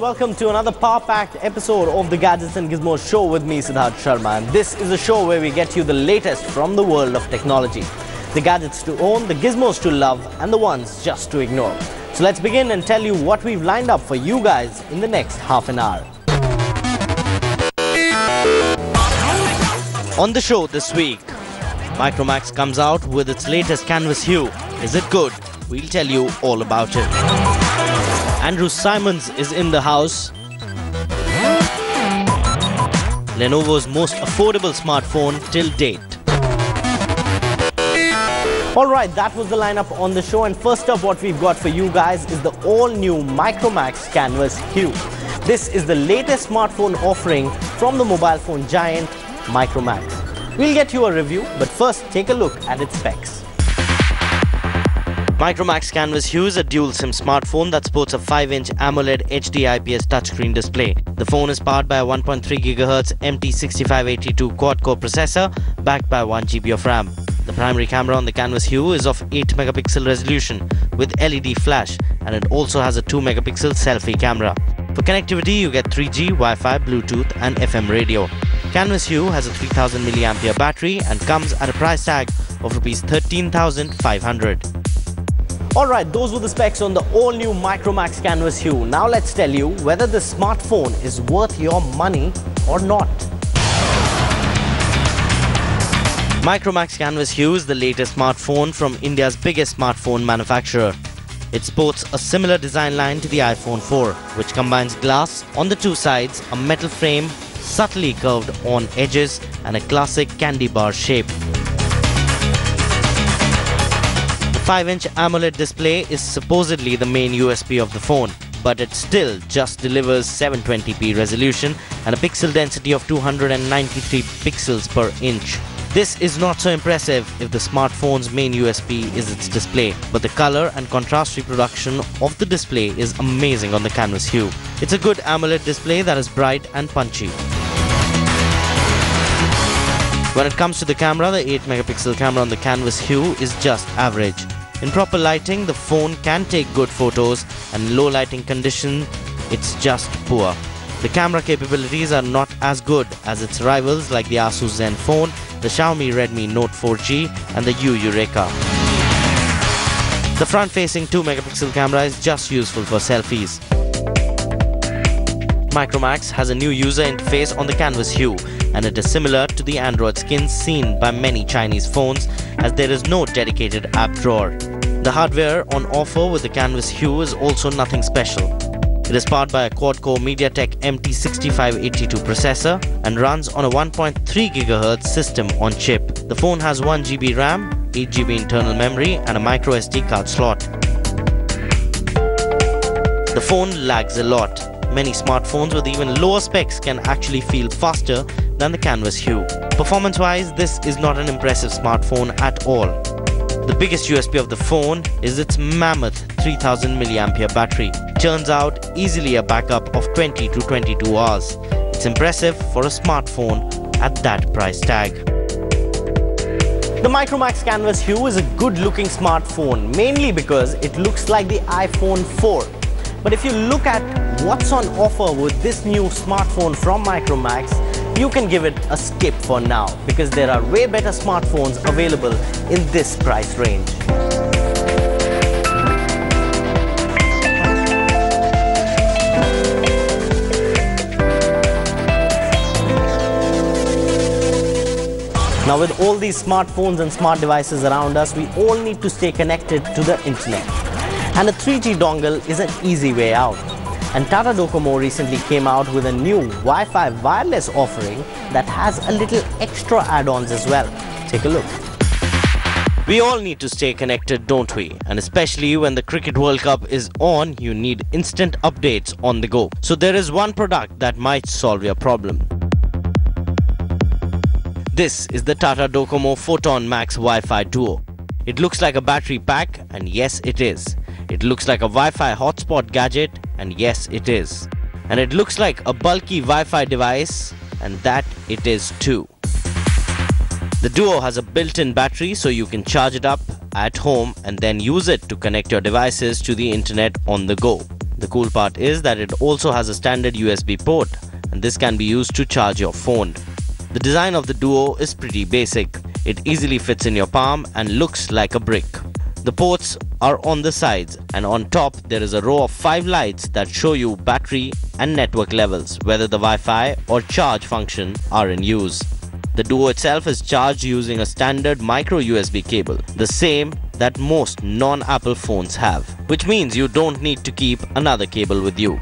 welcome to another power-packed episode of the Gadgets and Gizmos show with me, Siddharth Sharma. And this is a show where we get you the latest from the world of technology. The gadgets to own, the gizmos to love, and the ones just to ignore. So let's begin and tell you what we've lined up for you guys in the next half an hour. On the show this week, Micromax comes out with its latest Canvas Hue. Is it good? We'll tell you all about it. Andrew Symonds is in the house. Lenovo's most affordable smartphone till date. Alright, that was the lineup on the show, and first up what we've got for you guys is the all-new Micromax Canvas Hue. This is the latest smartphone offering from the mobile phone giant Micromax. We'll get you a review, but first take a look at its specs. Micromax Canvas Hue is a dual SIM smartphone that sports a 5-inch AMOLED HD IPS touchscreen display. The phone is powered by a 1.3 GHz MT6582 quad-core processor backed by 1 GB of RAM. The primary camera on the Canvas Hue is of 8 megapixel resolution with LED flash, and it also has a 2 megapixel selfie camera. For connectivity, you get 3G, Wi-Fi, Bluetooth and FM radio. Canvas Hue has a 3000 mAh battery and comes at a price tag of Rs 13,500. Alright, those were the specs on the all-new Micromax Canvas Hue. Now let's tell you whether this smartphone is worth your money or not. Micromax Canvas Hue is the latest smartphone from India's biggest smartphone manufacturer. It sports a similar design line to the iPhone 4, which combines glass on the two sides, a metal frame, subtly curved on edges, and a classic candy bar shape. The 5-inch AMOLED display is supposedly the main USP of the phone, but it still just delivers 720p resolution and a pixel density of 293 pixels per inch. This is not so impressive if the smartphone's main USP is its display, but the color and contrast reproduction of the display is amazing on the Canvas Hue. It's a good AMOLED display that is bright and punchy. When it comes to the camera, the 8 megapixel camera on the Canvas Hue is just average. In proper lighting, the phone can take good photos, and in low lighting condition, it's just poor. The camera capabilities are not as good as its rivals like the Asus Zenfone, the Xiaomi Redmi Note 4G and the Eureka. The front-facing 2 megapixel camera is just useful for selfies. Micromax has a new user interface on the Canvas Hue, and it is similar to the Android skins seen by many Chinese phones, as there is no dedicated app drawer. The hardware on offer with the Canvas Hue is also nothing special. It is powered by a quad-core MediaTek MT6582 processor and runs on a 1.3 GHz system on chip. The phone has 1 GB RAM, 8 GB internal memory and a micro SD card slot. The phone lags a lot. Many smartphones with even lower specs can actually feel faster than the Canvas Hue. Performance-wise, this is not an impressive smartphone at all. The biggest USP of the phone is its mammoth 3000 mAh battery. It churns out easily a backup of 20 to 22 hours. It's impressive for a smartphone at that price tag. The Micromax Canvas Hue is a good-looking smartphone, mainly because it looks like the iPhone 4. But if you look at what's on offer with this new smartphone from Micromax, you can give it a skip for now, because there are way better smartphones available in this price range. Now, with all these smartphones and smart devices around us, we all need to stay connected to the internet. And a 3G dongle is an easy way out. And Tata Docomo recently came out with a new Wi-Fi wireless offering that has a little extra add-ons as well. Take a look. We all need to stay connected, don't we? And especially when the Cricket World Cup is on, you need instant updates on the go. So there is one product that might solve your problem. This is the Tata Docomo Photon Max Wi-Fi Duo. It looks like a battery pack, and yes it is. It looks like a Wi-Fi hotspot gadget, and yes it is. And it looks like a bulky Wi-Fi device, and that it is too. The Duo has a built-in battery, so you can charge it up at home and then use it to connect your devices to the internet on the go. The cool part is that it also has a standard USB port, and this can be used to charge your phone. The design of the Duo is pretty basic. It easily fits in your palm and looks like a brick. The ports are on the sides, and on top there is a row of 5 lights that show you battery and network levels, whether the Wi-Fi or charge function are in use. The Duo itself is charged using a standard micro USB cable, the same that most non-Apple phones have, which means you don't need to keep another cable with you.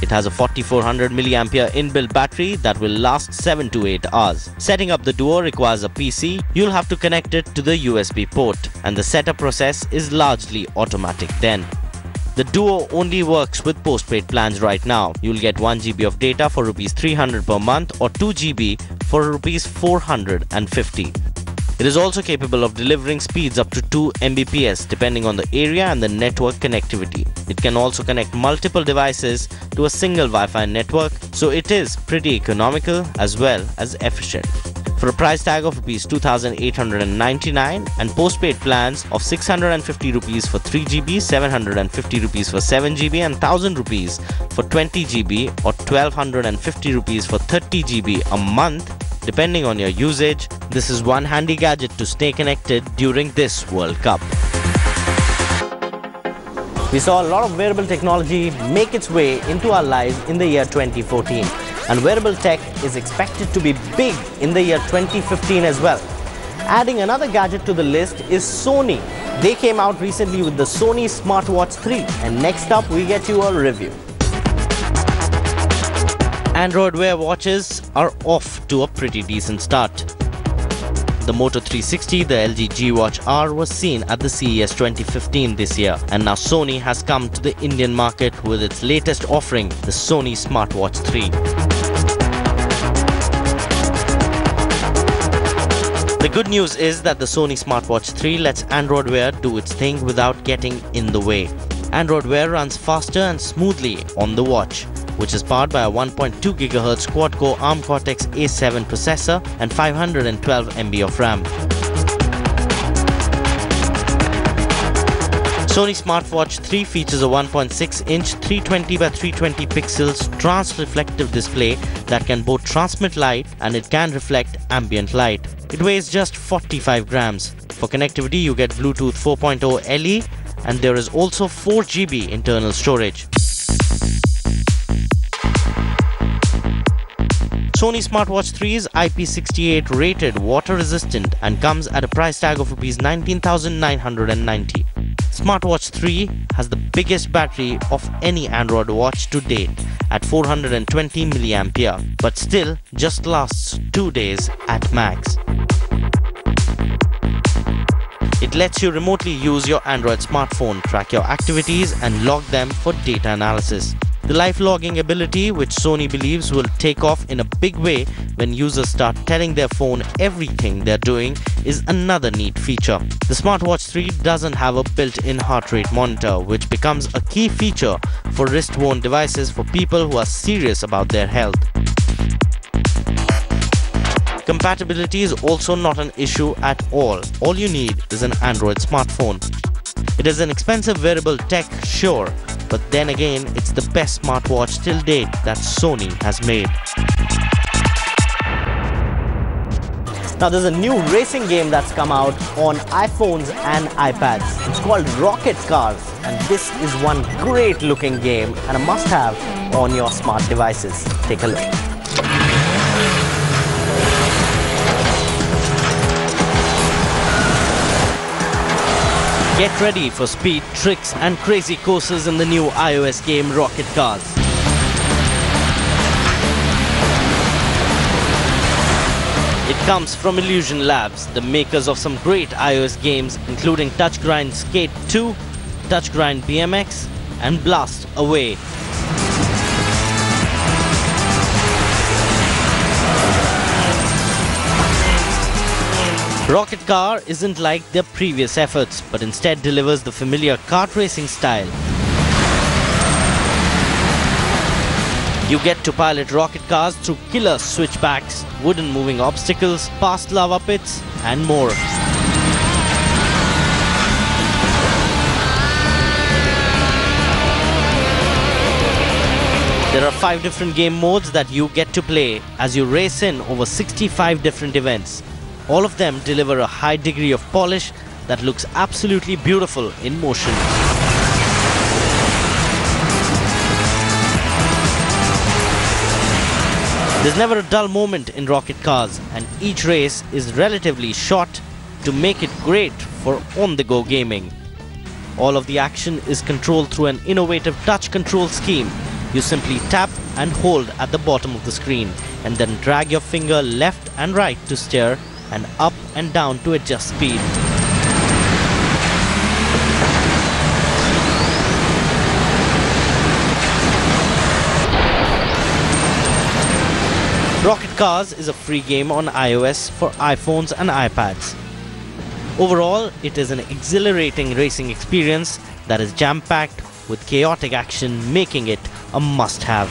It has a 4400 mAh inbuilt battery that will last 7 to 8 hours. Setting up the Duo requires a PC. You'll have to connect it to the USB port, and the setup process is largely automatic then. The Duo only works with postpaid plans right now. You'll get 1 GB of data for Rs 300 per month or 2 GB for Rs 450. It is also capable of delivering speeds up to 2 Mbps depending on the area and the network connectivity. It can also connect multiple devices to a single Wi-Fi network, so it is pretty economical as well as efficient. For a price tag of Rs 2,899 and postpaid plans of 650 Rs for 3 GB, 750 Rs for 7 GB and 1000 Rs for 20 GB or 1250 Rs for 30 GB a month, depending on your usage, this is one handy gadget to stay connected during this World Cup. We saw a lot of wearable technology make its way into our lives in the year 2014. And wearable tech is expected to be big in the year 2015 as well. Adding another gadget to the list is Sony. They came out recently with the Sony SmartWatch 3. And next up, we get you a review. Android Wear watches are off to a pretty decent start. The Moto 360, the LG G Watch R was seen at the CES 2015 this year, and now Sony has come to the Indian market with its latest offering, the Sony SmartWatch 3. The good news is that the Sony SmartWatch 3 lets Android Wear do its thing without getting in the way. Android Wear runs faster and smoothly on the watch, which is powered by a 1.2 GHz quad-core ARM Cortex-A7 processor and 512 MB of RAM. Sony SmartWatch 3 features a 1.6-inch 320 by 320 pixels trans-reflective display that can both transmit light and it can reflect ambient light. It weighs just 45 grams. For connectivity, you get Bluetooth 4.0 LE, and there is also 4 GB internal storage. Sony SmartWatch 3 is IP68 rated, water resistant and comes at a price tag of Rs 19,990. SmartWatch 3 has the biggest battery of any Android watch to date at 420 mAh, but still just lasts 2 days at max. It lets you remotely use your Android smartphone, track your activities and log them for data analysis. The live logging ability, which Sony believes will take off in a big way when users start telling their phone everything they're doing, is another neat feature. The SmartWatch 3 doesn't have a built-in heart rate monitor, which becomes a key feature for wrist-worn devices for people who are serious about their health. Compatibility is also not an issue at all. All you need is an Android smartphone. It is an expensive wearable tech, sure, but then again, it's the best smartwatch till date that Sony has made. Now there's a new racing game that's come out on iPhones and iPads. It's called Rocket Cars, and this is one great looking game and a must-have on your smart devices. Take a look. Get ready for speed, tricks and crazy courses in the new iOS game Rocket Cars. It comes from Illusion Labs, the makers of some great iOS games including Touch Grind Skate 2, Touch Grind BMX and Blast Away. Rocket Car isn't like their previous efforts, but instead delivers the familiar kart racing style. You get to pilot rocket cars through killer switchbacks, wooden moving obstacles, past lava pits, and more. are 5 different game modes that you get to play as you race in over 65 different events. All of them deliver a high degree of polish that looks absolutely beautiful in motion. There's never a dull moment in rocket cars, and each race is relatively short to make it great for on-the-go gaming. All of the action is controlled through an innovative touch control scheme. You simply tap and hold at the bottom of the screen and then drag your finger left and right to steer and up and down to adjust speed. Rocket Cars is a free game on iOS for iPhones and iPads. Overall, it is an exhilarating racing experience that is jam-packed with chaotic action, making it a must-have.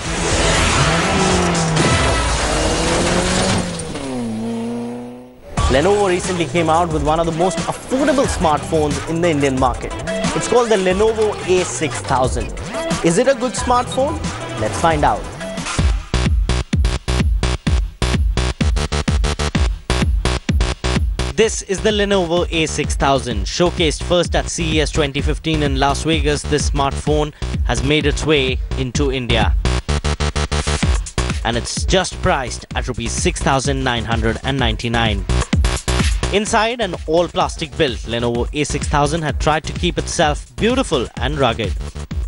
Lenovo recently came out with one of the most affordable smartphones in the Indian market. It's called the Lenovo A6000. Is it a good smartphone? Let's find out. This is the Lenovo A6000. Showcased first at CES 2015 in Las Vegas, this smartphone has made its way into India. And it's just priced at Rs 6,999. Inside an all-plastic build, Lenovo A6000 had tried to keep itself beautiful and rugged.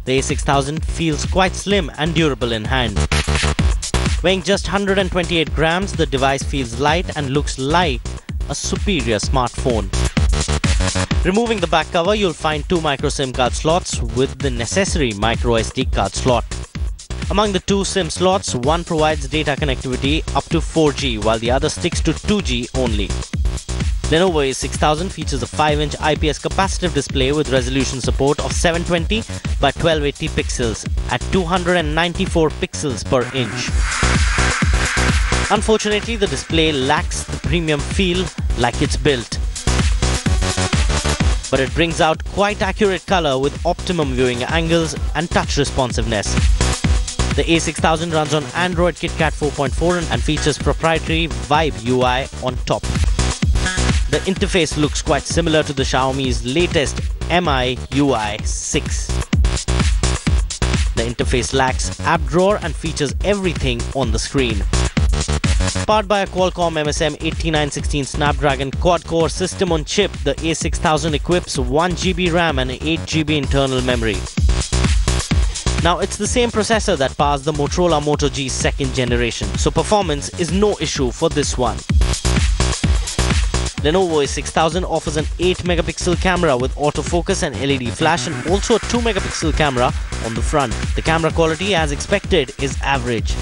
The A6000 feels quite slim and durable in hand. Weighing just 128 grams, the device feels light and looks like a superior smartphone. Removing the back cover, you'll find 2 micro SIM card slots with the necessary micro SD card slot. Among the 2 SIM slots, one provides data connectivity up to 4G while the other sticks to 2G only. Lenovo A6000 features a 5-inch IPS capacitive display with resolution support of 720 by 1280 pixels at 294 pixels per inch. Unfortunately, the display lacks the premium feel like it's built, but it brings out quite accurate color with optimum viewing angles and touch responsiveness. The A6000 runs on Android KitKat 4.4 and features proprietary Vibe UI on top. The interface looks quite similar to the Xiaomi's latest Mi UI 6. The interface lacks app drawer and features everything on the screen. Powered by a Qualcomm MSM 8916 Snapdragon quad-core system on chip, the A6000 equips 1GB RAM and 8GB internal memory. Now, it's the same processor that powers the Motorola Moto G 2nd generation, so performance is no issue for this one. Lenovo A6000 offers an 8-megapixel camera with autofocus and LED flash, and also a 2-megapixel camera on the front. The camera quality, as expected, is average.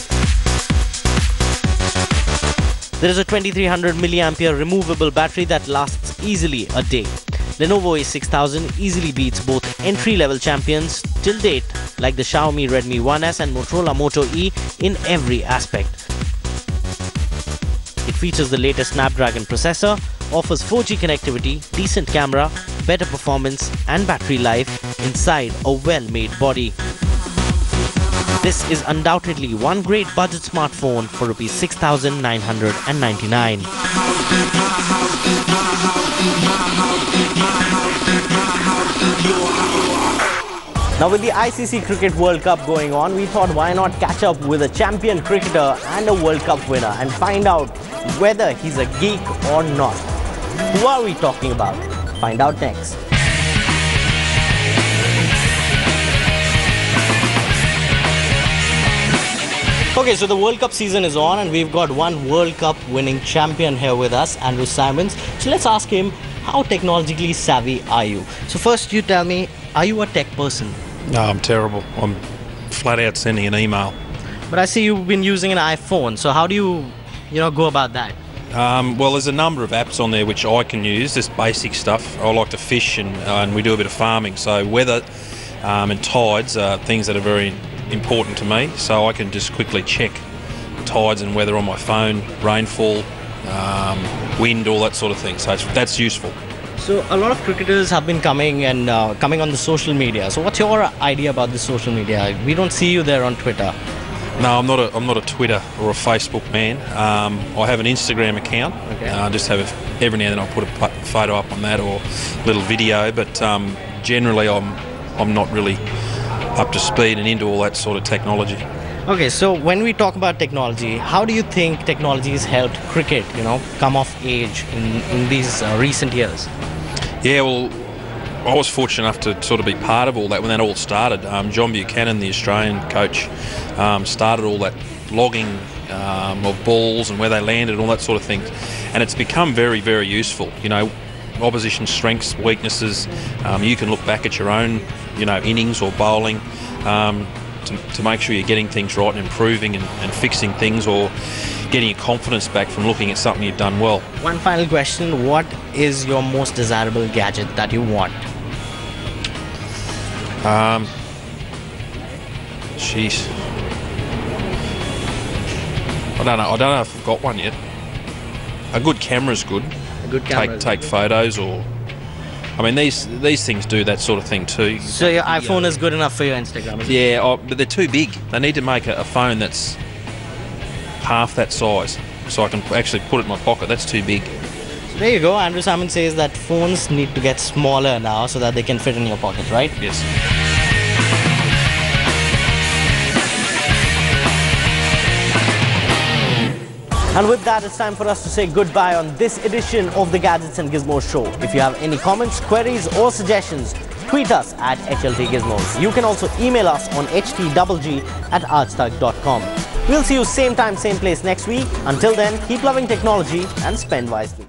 There is a 2300 mAh removable battery that lasts easily a day. Lenovo A6000 easily beats both entry-level champions till date like the Xiaomi Redmi 1S and Motorola Moto E in every aspect. It features the latest Snapdragon processor, offers 4G connectivity, decent camera, better performance and battery life inside a well-made body. This is undoubtedly one great budget smartphone for Rs 6,999. Now, with the ICC Cricket World Cup going on, we thought why not catch up with a champion cricketer and a World Cup winner and find out whether he's a geek or not. Who are we talking about? Find out next. Okay, so the World Cup season is on and we've got one World Cup winning champion here with us, Andrew Symonds. So let's ask him, how technologically savvy are you? So first you tell me, are you a tech person? No, I'm terrible. I'm flat out sending an email. But I see you've been using an iPhone, so how do you go about that? Well, there's a number of apps on there which I can use, just basic stuff. I like to fish and we do a bit of farming, so weather and tides are things that are very important to me, so I can just quickly check tides and weather on my phone, rainfall, wind, all that sort of thing, so that's useful. So a lot of cricketers have been coming on the social media. So what's your idea about the social media? We don't see you there on Twitter. No, I'm not a Twitter or a Facebook man. I have an Instagram account. Okay. I just have every now and then I'll put a photo up on that or a little video. But generally, I'm not really up to speed and into all that sort of technology. Okay, so when we talk about technology, how do you think technology has helped cricket, come of age in these recent years? Yeah, well, I was fortunate enough to sort of be part of all that when that all started. John Buchanan, the Australian coach, started all that logging of balls and where they landed and all that sort of things. And it's become very, very useful. Opposition strengths, weaknesses. You can look back at your own, innings or bowling to make sure you're getting things right and improving and fixing things, or getting your confidence back from looking at something you've done well. One final question, what is your most desirable gadget that you want? Jeez. I don't know if I've got one yet. A good camera's good. A good camera. Take photos, or I mean these things do that sort of thing too. So your iPhone is good enough for your Instagram, isn't it? Yeah, but they're too big. They need to make a phone that's half that size, so I can actually put it in my pocket. That's too big. So there you go. Andrew Symonds says that phones need to get smaller now so that they can fit in your pocket, right? Yes. And with that, it's time for us to say goodbye on this edition of the Gadgets and Gizmos show. If you have any comments, queries or suggestions, tweet us at HLT Gizmos. You can also email us on htgg@artstag.com. We'll see you same time, same place next week. Until then, keep loving technology and spend wisely.